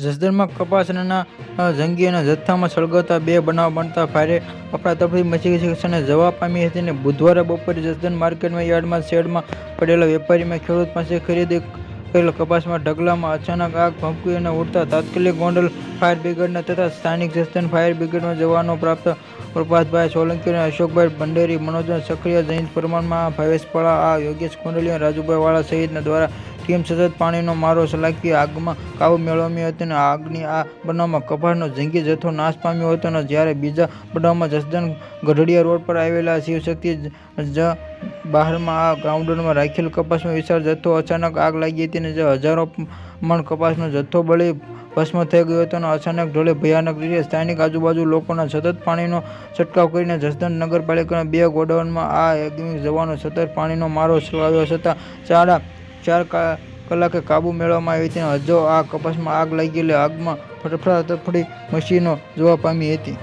જસદણમાં કપાસના જંગી અને જથ્થામાં સળગતા બે બનાવ બનતા ભારે અફરાતફરી મચી ગઈ અને જવા પામી હતી. બુધવારે બપોરે જસદણ માર્કેટમાં યાર્ડમાં શેડમાં પડેલા વેપારીમાં ખેડૂત પાસે ખરીદી કરેલ કપાસમાં ઢગલામાં અચાનક આગ ભભૂકી અને ઉડતા તાત્કાલિક ગોંડલ ફાયર બ્રિગેડના તથા સ્થાનિક જસદણ ફાયર બ્રિગેડના જવાનો પ્રાપ્ત પ્રભાતભાઈ સોલંકી અને અશોકભાઈ ભંડેરી, મનોજ સખરિયા, જયંત પરમારમાં, ભાવેશ પળા, યોગેશ કુંડલિયા, રાજુભાઈ વાળા સહિતના દ્વારા ટીમ સતત પાણીનો મારો ચલાવી આગમાં કાબુ મેળવ્યો હતો. આગની આ બનાવમાં કપાસનો જંગી જથ્થો નાશ પામ્યો હતો. જ્યારે બીજા બનાવમાં જસદણ ગઢડિયા રોડ પર આવેલા શિવશક્તિ જ બહારમાં આ ગ્રાઉન્ડરમાં રાખેલ કપાસમાં વિશાળ જથ્થો અચાનક આગ લાગી હતી. હજારો મણ કપાસનો જથ્થો બળી ભસ્મ થઈ ગયો હતો. અચાનક ઢોળે ભયાનક રીતે સ્થાનિક આજુબાજુ લોકોના સતત પાણીનો છંટકાવ કરીને જસદણ નગરપાલિકાના 2 ગોડાઉનમાં આગની જવાનો સતત પાણીનો મારો ચલાવ્યો છતાં 4 કલાકે કાબુ મેળવવામાં આવી હતી. હજુ આ કપાસમાં આગ લાગેલી આગમાં ફફડાફફડી મશીનો જોવા પામી હતી.